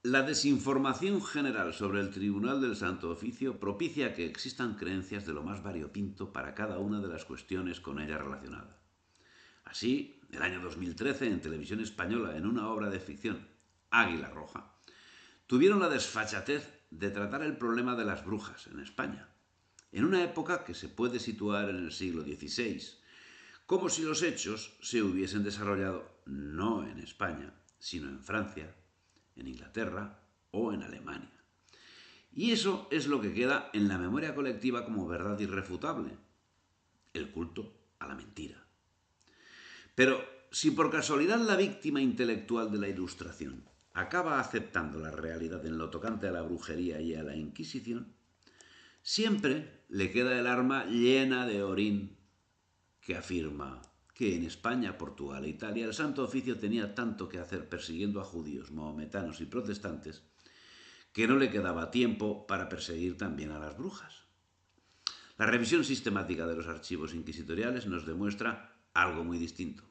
La desinformación general sobre el Tribunal del Santo Oficio propicia que existan creencias de lo más variopinto para cada una de las cuestiones con ella relacionadas. Así, el año 2013, en televisión española, en una obra de ficción, Águila Roja, tuvieron la desfachatez de tratar el problema de las brujas en España, en una época que se puede situar en el siglo XVI, como si los hechos se hubiesen desarrollado no en España, sino en Francia, en Inglaterra o en Alemania. Y eso es lo que queda en la memoria colectiva como verdad irrefutable, el culto a la mentira. Pero si por casualidad la víctima intelectual de la Ilustración acaba aceptando la realidad en lo tocante a la brujería y a la Inquisición, siempre le queda el arma llena de orín que afirma que en España, Portugal e Italia el Santo Oficio tenía tanto que hacer persiguiendo a judíos, mahometanos y protestantes que no le quedaba tiempo para perseguir también a las brujas. La revisión sistemática de los archivos inquisitoriales nos demuestra algo muy distinto.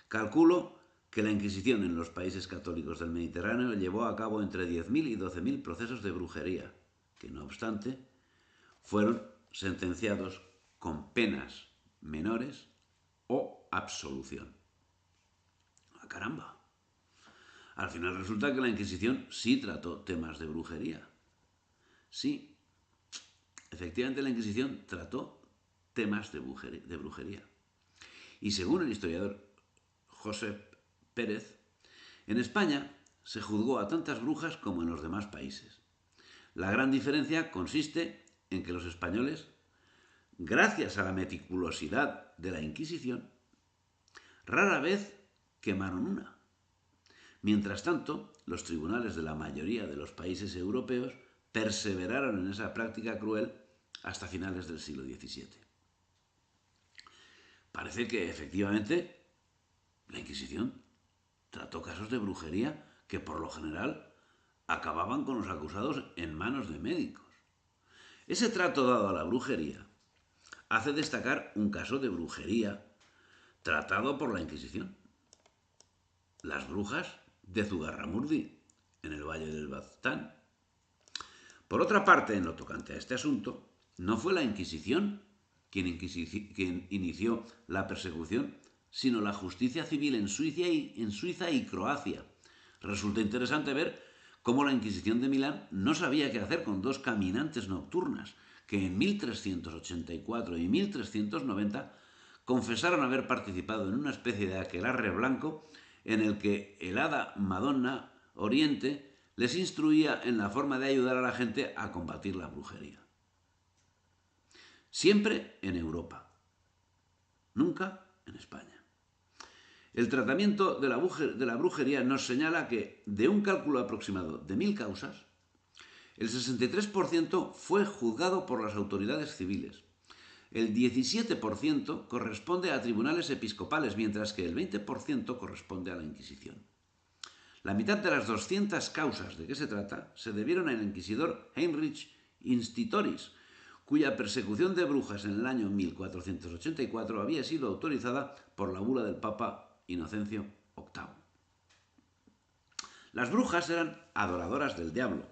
Calculo que la Inquisición en los países católicos del Mediterráneo llevó a cabo entre 10.000 y 12.000 procesos de brujería, que no obstante fueron sentenciados con penas menores o absolución. ¡Ah, caramba! Al final resulta que la Inquisición sí trató temas de brujería. Sí, efectivamente la Inquisición trató temas de brujería. Y según el historiador Josep Pérez, en España se juzgó a tantas brujas como en los demás países. La gran diferencia consiste en que los españoles, gracias a la meticulosidad de la Inquisición, rara vez quemaron una. Mientras tanto, los tribunales de la mayoría de los países europeos perseveraron en esa práctica cruel hasta finales del siglo XVII. Parece que efectivamente la Inquisición trató casos de brujería que por lo general acababan con los acusados en manos de médicos. Ese trato dado a la brujería hace destacar un caso de brujería tratado por la Inquisición. Las brujas de Zugarramurdi, en el Valle del Baztán. Por otra parte, en lo tocante a este asunto, no fue la Inquisición quien inició la persecución, sino la justicia civil en Suiza y Croacia. Resulta interesante ver cómo la Inquisición de Milán no sabía qué hacer con dos caminantes nocturnas que en 1384 y 1390 confesaron haber participado en una especie de aquelarre blanco en el que el hada Madonna Oriente les instruía en la forma de ayudar a la gente a combatir la brujería. Siempre en Europa, nunca en España. El tratamiento de la brujería nos señala que de un cálculo aproximado de 1.000 causas, el 63% fue juzgado por las autoridades civiles. El 17% corresponde a tribunales episcopales, mientras que el 20% corresponde a la Inquisición. La mitad de las 200 causas de que se trata se debieron al inquisidor Heinrich Institoris, cuya persecución de brujas en el año 1484 había sido autorizada por la bula del Papa Inocencio VIII. Las brujas eran adoradoras del diablo,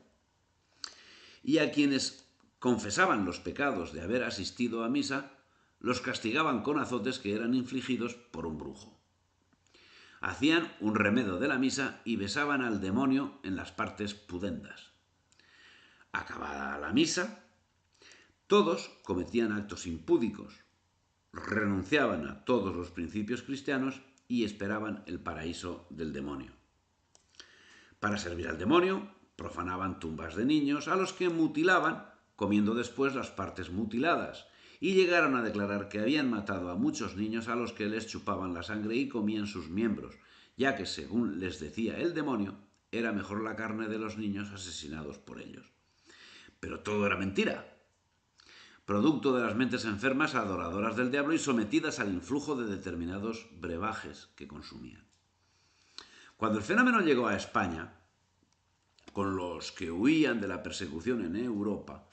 y a quienes confesaban los pecados de haber asistido a misa, los castigaban con azotes que eran infligidos por un brujo. Hacían un remedo de la misa y besaban al demonio en las partes pudendas. Acabada la misa, todos cometían actos impúdicos, renunciaban a todos los principios cristianos y esperaban el paraíso del demonio. Para servir al demonio, profanaban tumbas de niños a los que mutilaban, comiendo después las partes mutiladas, y llegaron a declarar que habían matado a muchos niños a los que les chupaban la sangre y comían sus miembros, ya que, según les decía el demonio, era mejor la carne de los niños asesinados por ellos. Pero todo era mentira, producto de las mentes enfermas adoradoras del diablo y sometidas al influjo de determinados brebajes que consumían. Cuando el fenómeno llegó a España, con los que huían de la persecución en Europa,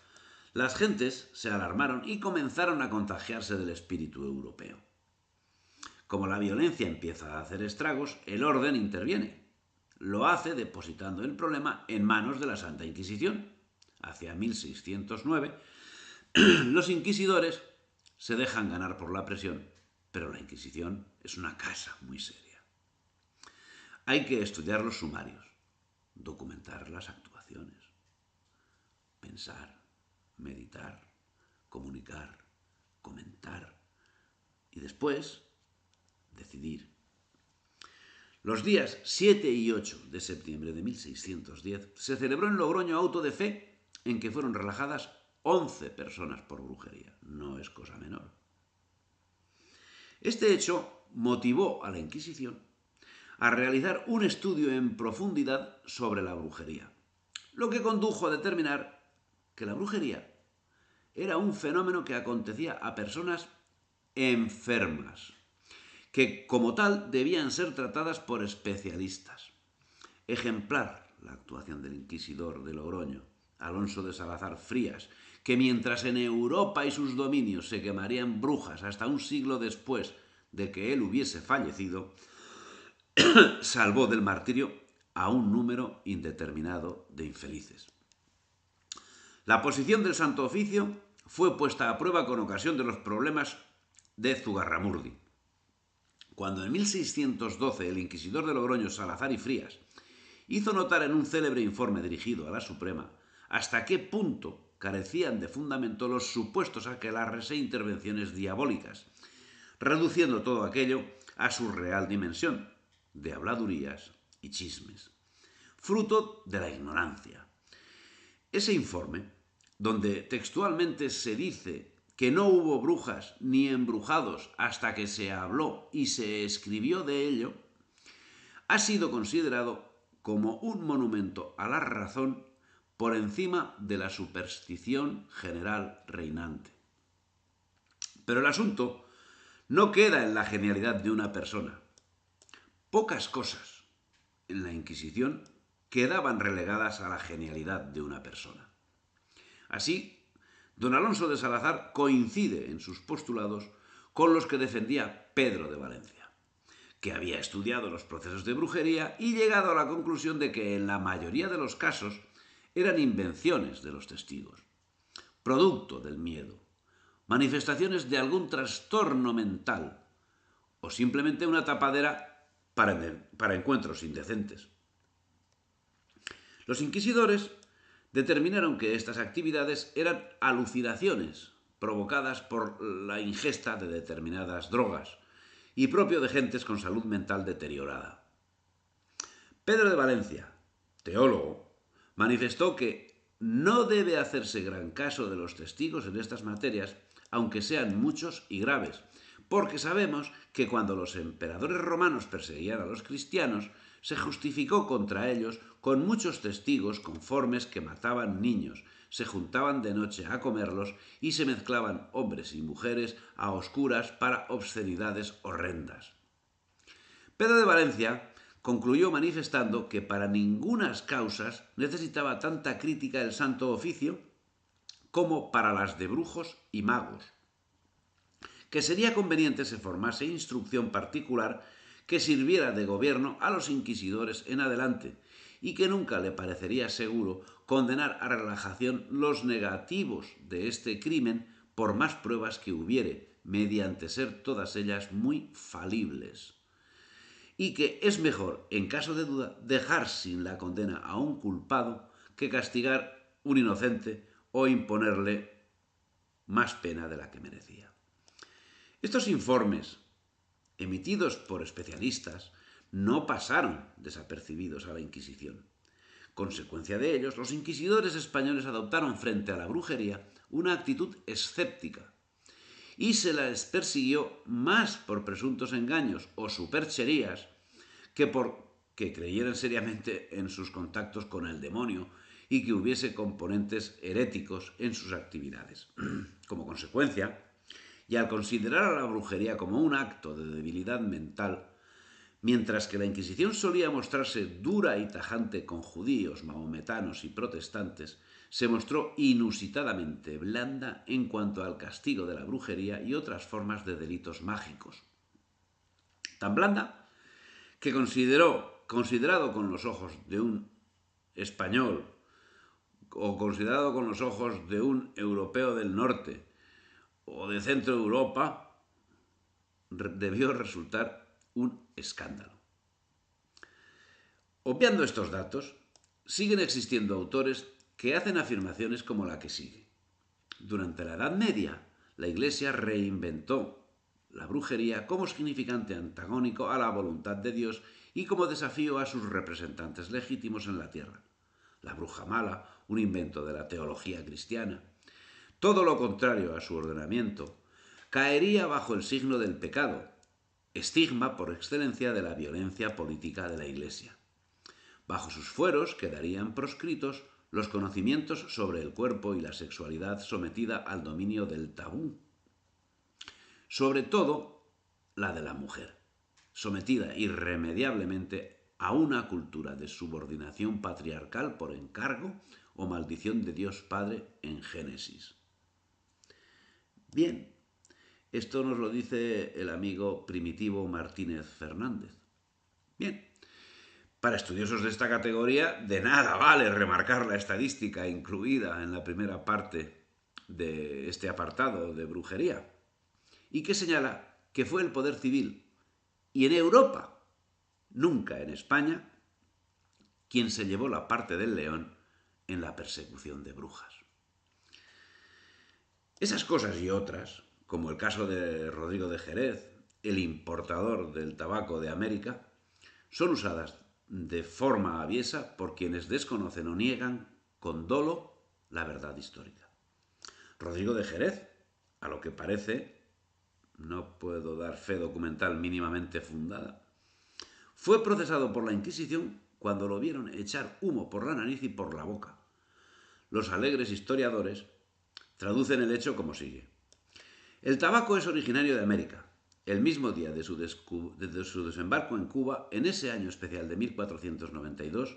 las gentes se alarmaron y comenzaron a contagiarse del espíritu europeo. Como la violencia empieza a hacer estragos, el orden interviene. lo hace depositando el problema en manos de la Santa Inquisición. Hacia 1609, los inquisidores se dejan ganar por la presión, pero la Inquisición es una casa muy seria. Hay que estudiar los sumarios, documentar las actuaciones, pensar, meditar, comunicar, comentar y después decidir. Los días 7 y 8 de septiembre de 1610 se celebró en Logroño auto de fe en que fueron relajadas 11 personas por brujería. No es cosa menor. Este hecho motivó a la Inquisición a realizar un estudio en profundidad sobre la brujería, lo que condujo a determinar que la brujería era un fenómeno que acontecía a personas enfermas, que como tal debían ser tratadas por especialistas. Ejemplar la actuación del inquisidor de Logroño, Alonso de Salazar Frías, que mientras en Europa y sus dominios se quemarían brujas hasta un siglo después de que él hubiese fallecido, salvó del martirio a un número indeterminado de infelices. La posición del Santo Oficio fue puesta a prueba con ocasión de los problemas de Zugarramurdi. Cuando en 1612 el inquisidor de Logroño, Salazar y Frías, hizo notar en un célebre informe dirigido a la Suprema hasta qué punto carecían de fundamento los supuestos aquelarres e intervenciones diabólicas, reduciendo todo aquello a su real dimensión, de habladurías y chismes, fruto de la ignorancia. Ese informe, donde textualmente se dice que no hubo brujas ni embrujados hasta que se habló y se escribió de ello, ha sido considerado como un monumento a la razón por encima de la superstición general reinante. Pero el asunto no queda en la genialidad de una persona. Pocas cosas en la Inquisición quedaban relegadas a la genialidad de una persona. Así, don Alonso de Salazar coincide en sus postulados con los que defendía Pedro de Valencia, que había estudiado los procesos de brujería y llegado a la conclusión de que en la mayoría de los casos eran invenciones de los testigos, producto del miedo, manifestaciones de algún trastorno mental o simplemente una tapadera para encuentros indecentes. Los inquisidores determinaron que estas actividades eran alucinaciones provocadas por la ingesta de determinadas drogas y propio de gentes con salud mental deteriorada. Pedro de Valencia, teólogo, manifestó que no debe hacerse gran caso de los testigos en estas materias, aunque sean muchos y graves, porque sabemos que cuando los emperadores romanos perseguían a los cristianos, se justificó contra ellos con muchos testigos conformes que mataban niños, se juntaban de noche a comerlos y se mezclaban hombres y mujeres a oscuras para obscenidades horrendas. Pedro de Valencia concluyó manifestando que para ningunas causas necesitaba tanta crítica el Santo Oficio como para las de brujos y magos, que sería conveniente se formase instrucción particular que sirviera de gobierno a los inquisidores en adelante y que nunca le parecería seguro condenar a relajación los negativos de este crimen por más pruebas que hubiere, mediante ser todas ellas muy falibles. Y que es mejor, en caso de duda, dejar sin la condena a un culpado que castigar un inocente o imponerle más pena de la que merecía. Estos informes, emitidos por especialistas, no pasaron desapercibidos a la Inquisición. Consecuencia de ellos, los inquisidores españoles adoptaron frente a la brujería una actitud escéptica y se las persiguió más por presuntos engaños o supercherías que por que creyeran seriamente en sus contactos con el demonio y que hubiese componentes heréticos en sus actividades. Como consecuencia, y al considerar a la brujería como un acto de debilidad mental, mientras que la Inquisición solía mostrarse dura y tajante con judíos, mahometanos y protestantes, se mostró inusitadamente blanda en cuanto al castigo de la brujería y otras formas de delitos mágicos. Tan blanda que consideró considerado con los ojos de un español o considerado con los ojos de un europeo del norte o de Centro Europa, debió resultar un escándalo. Obviando estos datos, siguen existiendo autores que hacen afirmaciones como la que sigue. Durante la Edad Media, la Iglesia reinventó la brujería como significante antagónico a la voluntad de Dios y como desafío a sus representantes legítimos en la tierra. La bruja mala, un invento de la teología cristiana. Todo lo contrario a su ordenamiento, caería bajo el signo del pecado, estigma por excelencia de la violencia política de la Iglesia. Bajo sus fueros quedarían proscritos los conocimientos sobre el cuerpo y la sexualidad sometida al dominio del tabú. Sobre todo la de la mujer, sometida irremediablemente a una cultura de subordinación patriarcal por encargo o maldición de Dios Padre en Génesis. Bien, esto nos lo dice el amigo Primitivo Martínez Fernández. Bien, para estudiosos de esta categoría, de nada vale remarcar la estadística incluida en la primera parte de este apartado de brujería, y que señala que fue el poder civil, y en Europa, nunca en España, quien se llevó la parte del león en la persecución de brujas. Esas cosas y otras, como el caso de Rodrigo de Jerez, el importador del tabaco de América, son usadas de forma aviesa por quienes desconocen o niegan con dolo la verdad histórica. Rodrigo de Jerez, a lo que parece, no puedo dar fe documental mínimamente fundada, fue procesado por la Inquisición cuando lo vieron echar humo por la nariz y por la boca. Los alegres historiadores traducen el hecho como sigue. El tabaco es originario de América. El mismo día de su desembarco en Cuba, en ese año especial de 1492,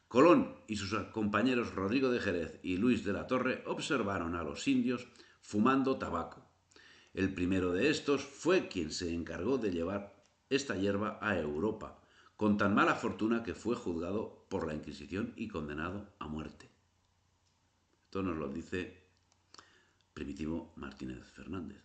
Colón y sus compañeros Rodrigo de Jerez y Luis de la Torre observaron a los indios fumando tabaco. El primero de estos fue quien se encargó de llevar esta hierba a Europa, con tan mala fortuna que fue juzgado por la Inquisición y condenado a muerte. Esto nos lo dice Primitivo Martínez Fernández.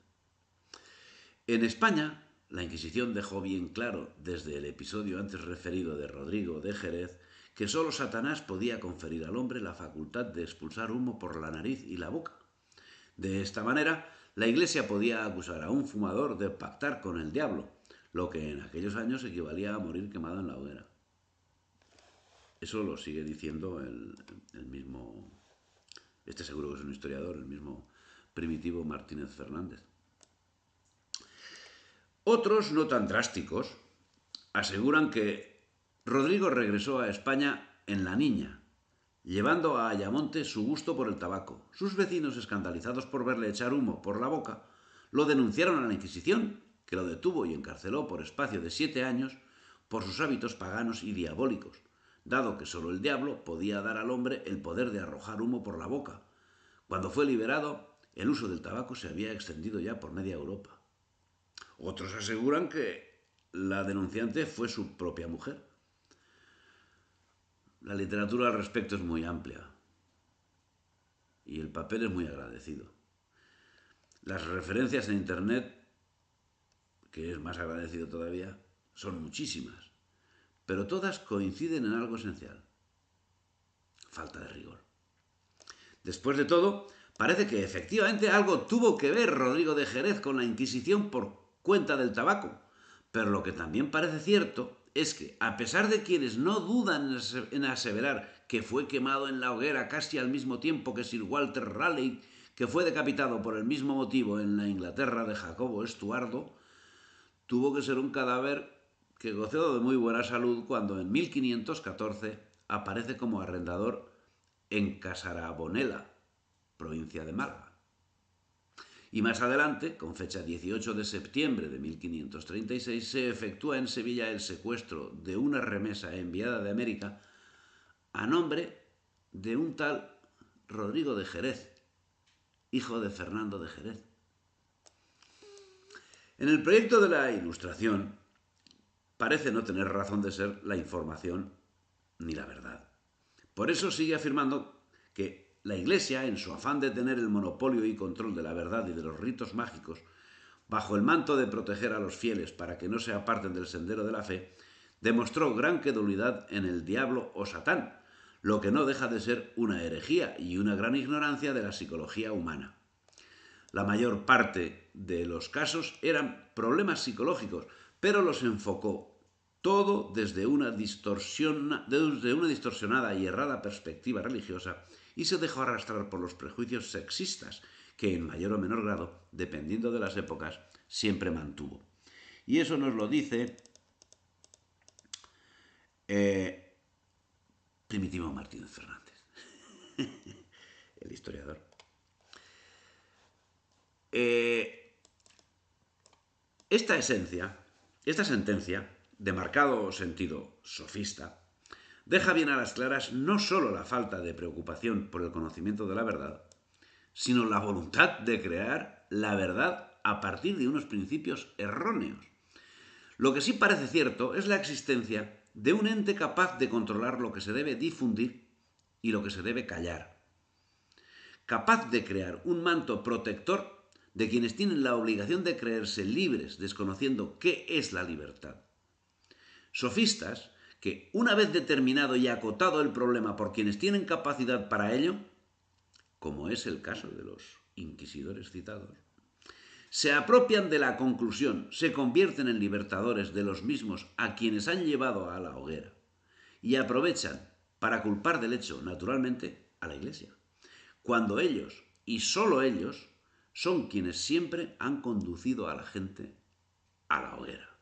En España, la Inquisición dejó bien claro, desde el episodio antes referido de Rodrigo de Jerez, que sólo Satanás podía conferir al hombre la facultad de expulsar humo por la nariz y la boca. De esta manera, la Iglesia podía acusar a un fumador de pactar con el diablo, lo que en aquellos años equivalía a morir quemado en la hoguera. Eso lo sigue diciendo el mismo, este seguro que es un historiador, el mismo Primitivo Martínez Fernández. Otros, no tan drásticos, aseguran que Rodrigo regresó a España en La Niña, llevando a Ayamonte su gusto por el tabaco. Sus vecinos, escandalizados por verle echar humo por la boca, lo denunciaron a la Inquisición, que lo detuvo y encarceló por espacio de 7 años por sus hábitos paganos y diabólicos, dado que sólo el diablo podía dar al hombre el poder de arrojar humo por la boca. Cuando fue liberado, el uso del tabaco se había extendido ya por media Europa. Otros aseguran que la denunciante fue su propia mujer. La literatura al respecto es muy amplia y el papel es muy agradecido. Las referencias en Internet, que es más agradecido todavía, son muchísimas, pero todas coinciden en algo esencial: falta de rigor. Después de todo, parece que efectivamente algo tuvo que ver Rodrigo de Jerez con la Inquisición por cuenta del tabaco, pero lo que también parece cierto es que, a pesar de quienes no dudan en aseverar que fue quemado en la hoguera casi al mismo tiempo que Sir Walter Raleigh, que fue decapitado por el mismo motivo en la Inglaterra de Jacobo Estuardo, tuvo que ser un cadáver que gozó de muy buena salud cuando en 1514 aparece como arrendador en Casarabonela, provincia de Málaga. Y más adelante, con fecha 18 de septiembre de 1536, se efectúa en Sevilla el secuestro de una remesa enviada de América a nombre de un tal Rodrigo de Jerez, hijo de Fernando de Jerez. En el proyecto de la Ilustración, parece no tener razón de ser la información ni la verdad. Por eso sigue afirmando que la Iglesia, en su afán de tener el monopolio y control de la verdad y de los ritos mágicos, bajo el manto de proteger a los fieles para que no se aparten del sendero de la fe, demostró gran credulidad en el diablo o Satán, lo que no deja de ser una herejía y una gran ignorancia de la psicología humana. La mayor parte de los casos eran problemas psicológicos, pero los enfocó todo desde una distorsionada y errada perspectiva religiosa y se dejó arrastrar por los prejuicios sexistas que en mayor o menor grado, dependiendo de las épocas, siempre mantuvo. Y eso nos lo dice Primitivo Martínez Fernández, el historiador. Esta sentencia, de marcado sentido sofista, deja bien a las claras no sólo la falta de preocupación por el conocimiento de la verdad, sino la voluntad de crear la verdad a partir de unos principios erróneos. Lo que sí parece cierto es la existencia de un ente capaz de controlar lo que se debe difundir y lo que se debe callar, capaz de crear un manto protector de quienes tienen la obligación de creerse libres, desconociendo qué es la libertad. Sofistas que, una vez determinado y acotado el problema por quienes tienen capacidad para ello, como es el caso de los inquisidores citados, se apropian de la conclusión, se convierten en libertadores de los mismos a quienes han llevado a la hoguera y aprovechan para culpar del hecho, naturalmente, a la Iglesia, cuando ellos, y sólo ellos, son quienes siempre han conducido a la gente a la hoguera.